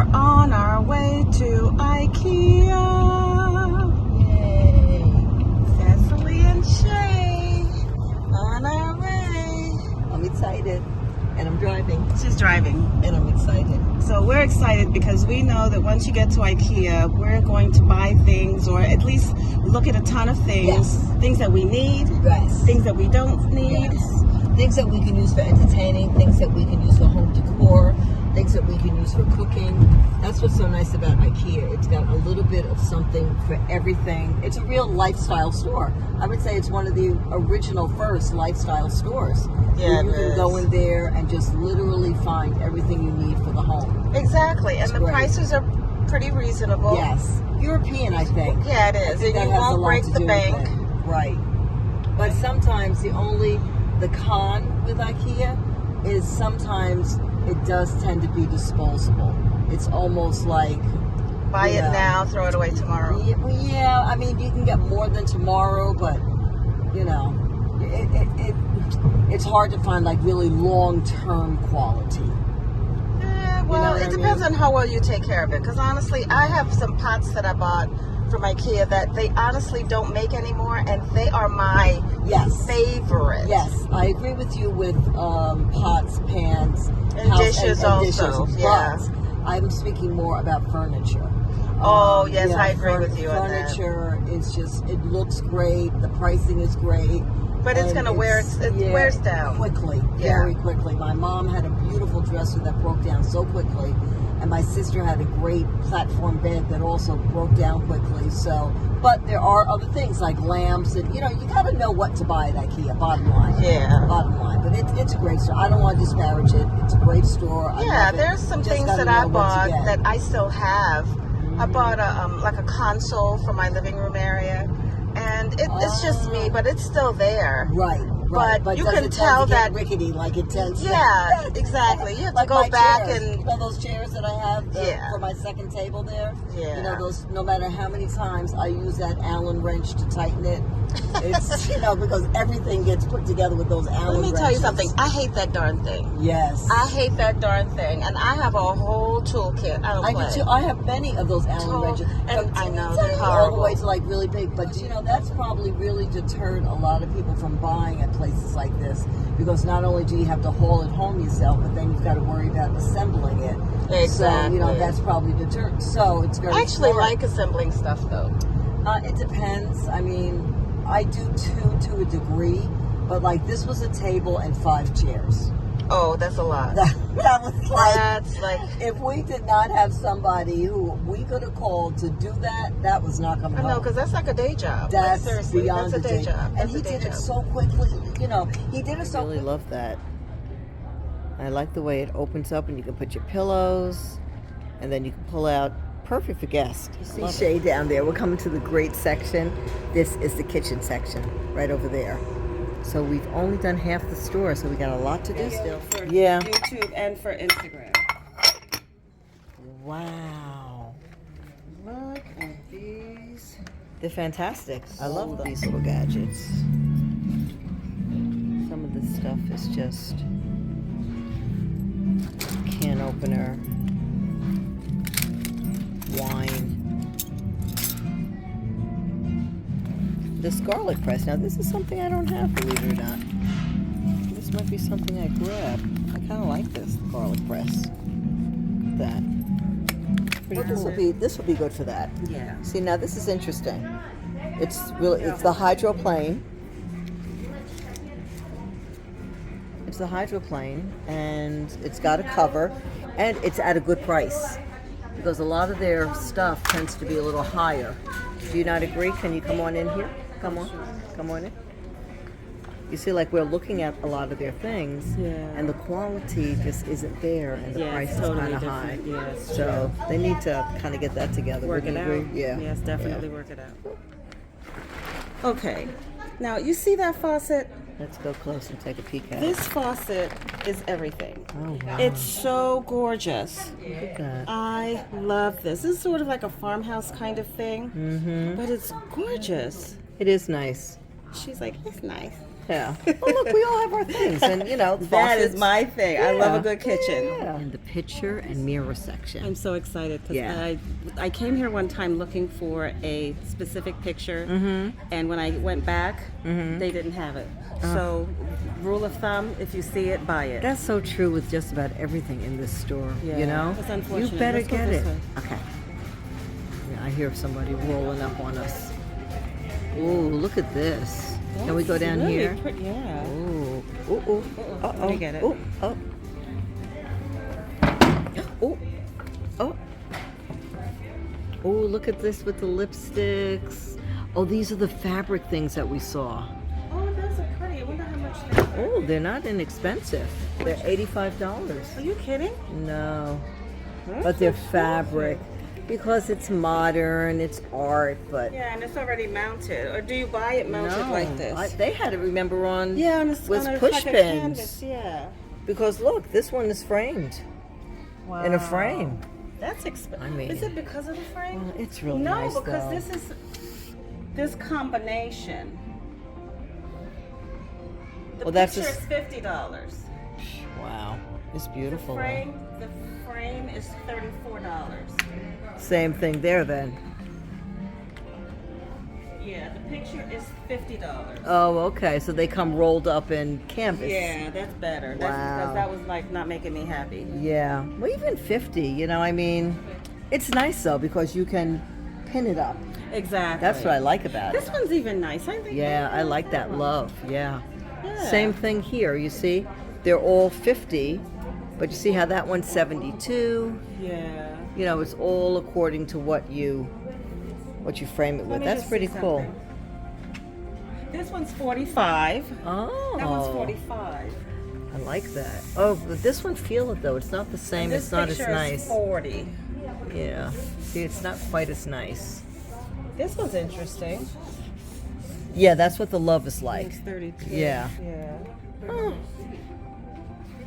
are on our way to IKEA. Yay. Cecily and Shea on our way. I'm excited. And I'm driving. She's driving. And I'm excited. So we're excited because we know that once you get to IKEA, we're going to buy things, or at least look at a ton of things. Yes. Things that we need. Yes. Things that we don't need. Yes. Things that we can use for entertaining. Things that we can use for home decor. Things that we can use for cooking. That's what's so nice about IKEA. It's got a little bit of something for everything. It's a real lifestyle store. I would say it's one of the original first lifestyle stores. Yeah, you can go in there and just literally find everything you need for the home. Exactly. And It's the great. prices are pretty reasonable. Yes. European, I think. Yeah, it I is. think And you that has a won't lot break to the do with bank. it. Right. But sometimes the con with IKEA is sometimes it does tend to be disposable. It's almost like Buy it now, throw it away tomorrow. Yeah, I mean, you can get more than tomorrow, but it's hard to find like really long-term quality. Yeah, well, it depends on how well you take care of it. Because honestly, I have some pots that I bought from IKEA that they honestly don't make anymore, and they are my favorite. Yes, I agree with you with pots, pans, and dishes also. Dishes, yeah. But I'm speaking more about furniture. Oh, yes, I agree with you on that. Furniture is just, it looks great. The pricing is great. But it's going to it wears down. Quickly, very quickly. My mom had a beautiful dresser that broke down so quickly. And my sister had a great platform bed that also broke down quickly. So, but there are other things like lamps and, you got to know what to buy at IKEA, bottom line. Yeah. Bottom line. But it's a great store. I don't want to disparage it. It's a great store. I love it. There's some things that I bought that I still have. I bought a console for my living room area, and it's just me, but it's still there. Right. But you can tell that rickety, like it tends. Yeah, exactly. You have to go back and those chairs that I have for my second table there. Yeah. Those. No matter how many times I use that Allen wrench to tighten it, it's because everything gets put together with those Allen wrenches. Let me tell you something. I hate that darn thing. Yes. I hate that darn thing, and I have a whole toolkit. I do too. I have many of those Allen wrenches, and I know they're they're all the horrible. way to like really big. But that's probably really deterred a lot of people from buying at places like this, because not only do you have to haul it home yourself, but then you've got to worry about assembling it. Exactly. So that's probably deterred. So it's very. I actually smart. like assembling stuff though. It depends. I mean, I do too, to a degree, but like this was a table and 5 chairs. Oh, that's a lot. That was like, that's like, if we did not have somebody who we could have called to do that was not coming home. I know, because that's like a day job. That's seriously, beyond that's a day job. And he did it so quickly. He did it so quickly. I really love that. I like the way it opens up and you can put your pillows, and then you can pull out. Perfect for guests. You see Shea down there. We're coming to the great section. This is the kitchen section right over there. So we've only done half the store, so we got a lot to do still. For YouTube and for Instagram. Wow. Look at these. They're fantastic. I love these little gadgets. Some of this stuff is just can opener, wine. This garlic press. Now this is something I don't have, believe it or not. This might be something I grab. I kind of like this garlic press. That. Well, this will be good for that. Yeah. See, now this is interesting. It's the hydroplane. It's the hydroplane, and it's got a cover, and it's at a good price, because a lot of their stuff tends to be a little higher. Do you not agree? Can you come on in here? Come on in. You see, like, we're looking at a lot of their things, and the quality just isn't there, and the price is kind of high. Yeah, so they need to kind of get that together. Work it out. Yeah. Yes, definitely work it out. Okay. Now, you see that faucet? Let's go close and take a peek at This faucet is everything. Oh, wow. It's so gorgeous. Look at that. I love this. This is sort of like a farmhouse kind of thing, but it's gorgeous. It is nice. She's like, it's nice. Yeah. Well, look, we all have our things, and you know, That is faucets. my thing. I love a Yeah. good kitchen. Yeah. And the picture and mirror section. I'm so excited because Yeah. I came here one time looking for a specific picture, and when I went back, they didn't have it. So, rule of thumb: if you see it, buy it. That's so true with just about everything in this store. Yeah, You know, it's unfortunate. you better Let's go get this it. way. Okay. Yeah, I hear somebody rolling up on us. Ooh, look at this. Can we go That's down really here? Yeah. Ooh, ooh, ooh. Uh-oh. Let me get it. Ooh, oh. Ooh, oh. Ooh, look at this with the lipsticks. Oh, these are the fabric things that we saw. Oh, those are pretty. I wonder how much they are. Oh, they're not inexpensive. They're $85. Are you kidding? No. That's But they're expensive. fabric because it's modern, it's art, but Yeah, and it's already mounted. Or do you buy it mounted no, like this? they had it. Remember on Yeah, on a, with on a, push like a pins canvas, yeah. because look, this one is framed Wow. in a frame. That's expensive. I mean- is it because of the frame? Well, it's really no, nice because though. this is this combination. The Well, that's picture just- is $50. Wow, it's beautiful. The frame is $34. Same thing there then. Yeah, the picture is $50. Oh, okay. So they come rolled up in canvas. Yeah, that's better. That's Wow. because that was like not making me happy. Yeah. Well, even 50. You know, I mean, it's nice though because you can pin it up. Exactly. That's what I like about This it. one's even nice. I think. Yeah, I like that love. Yeah. Yeah. Same thing here. You see, they're all 50, but you see how that one's 72. Yeah. You know, it's all according to what you frame it Let with. me That's just pretty see cool. something. This one's 45. Oh, That one's 45. I like that. Oh, but this one, feel it though. It's not the same. And this It's not as picture nice. is 40. Yeah. See, it's not quite as nice. This one's interesting. Yeah, that's what the love is like. It's 32. Yeah. Yeah. Oh.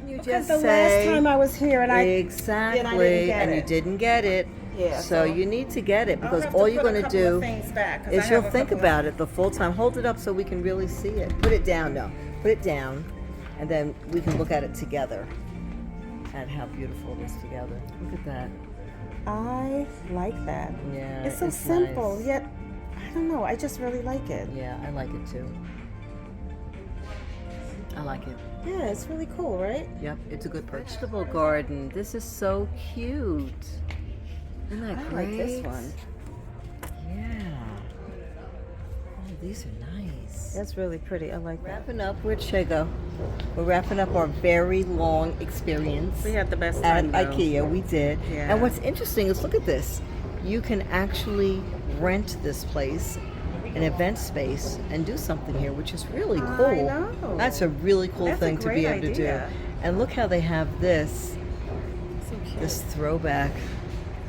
You Because just the say last time I was here and I exactly, get and you it. didn't get it. Yeah, So so you need to get it I'll because have to all you're put a going to couple do of things back, 'cause I is have you'll a think couple about it the full time. Hold it up so we can really see it. Put it down, no. Put it down, and then we can look at it together. At how beautiful it is together. Look at that. I like that. Yeah, It's so it's simple, nice. yet I don't know. I just really like it. Yeah, I like it too. I like it. Yeah, it's really cool, right? Yep, it's a good purchase. Vegetable garden. This is so cute. Isn't that I great? like this one. Yeah. Oh, these are nice. That's really pretty. I like that. Wrapping up, where'd Shea go? We're wrapping up our very long experience We had the best at time though. IKEA. We did. Yeah. And what's interesting is look at this. You can actually rent this place, an event space, and do something here, which is really cool. I know. That's a really cool That's a thing to be great able to do. idea. And look how they have this, So cute. this throwback.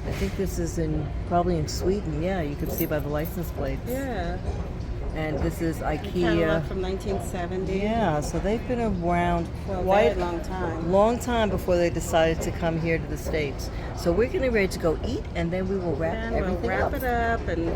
I think this is probably in Sweden. Yeah, you can see by the license plates. Yeah. And this is Catalog IKEA. from 1970. Yeah, so they've been around For a quite very long time. long time before they decided to come here to the States. So we're getting ready to go eat, and then we will wrap And everything we'll wrap up. it up and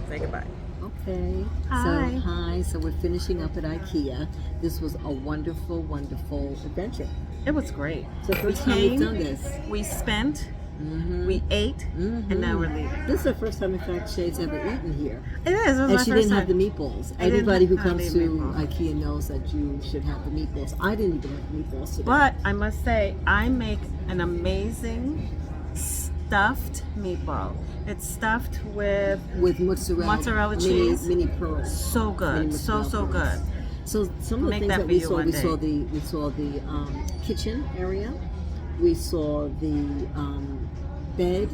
say goodbye. Okay. Hi. So hi. So we're finishing up at IKEA. This was a wonderful, wonderful adventure. It was great. So first time we've done this. We spent, Mm-hmm. we ate, and now we're leaving. This is the first time, in fact, Shay's ever eaten here. It is. It was And my she first didn't have time. the meatballs. I didn't Everybody who have comes the to meatballs. IKEA knows that you should have the meatballs. I didn't even have the meatballs today. But I must say, I make an amazing stuffed meatball. It's stuffed with with mozzarella cheese. mini pearls. so good, Mini so mozzarella good. pearls. So some of the Make things that that for we you saw, one we day. saw the kitchen area. We saw the bed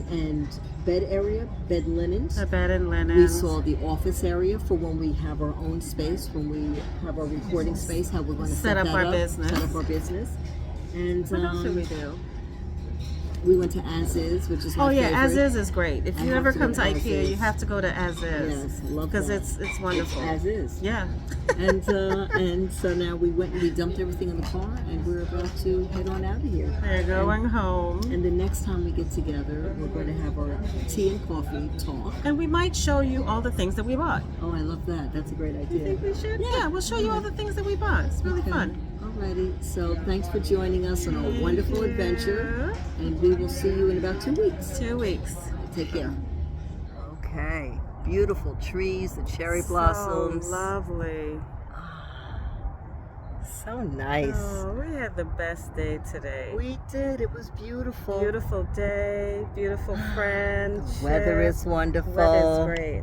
area, bed linens. The bed and linen. We saw the office area for when we have our own space, when we have our recording space, how we're going to Set up that our business. Set up our business. And What else did we do? We went to As Is, which is my Oh yeah, favorite. As Is great. If I you have ever to come go to to As IKEA, Is. you have to go to As Is. Yes, love because that. it's wonderful. As Is. Yeah. And so now we went and we dumped everything in the car, and we're about to head on out of here. They're going home. And the next time we get together, we're going to have our tea and coffee talk. And we might show you all the things that we bought. Oh, I love that. That's a great idea. You think we should? Yeah, we'll show you all the things that we bought. It's really fun. Alrighty. So thanks for joining us on a wonderful adventure, and we will see you in about 2 weeks. 2 weeks. Take care. Okay. Beautiful trees, the cherry blossoms. So lovely. So nice. Oh, we had the best day today. We did. It was beautiful. Beautiful day, beautiful friend. Weather is wonderful. Weather's great.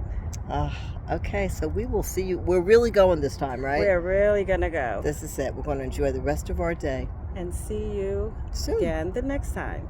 Okay, so we will see you. We're really going this time, right? We're really gonna go. This is it. We're going to enjoy the rest of our day. And see you Soon. again the next time.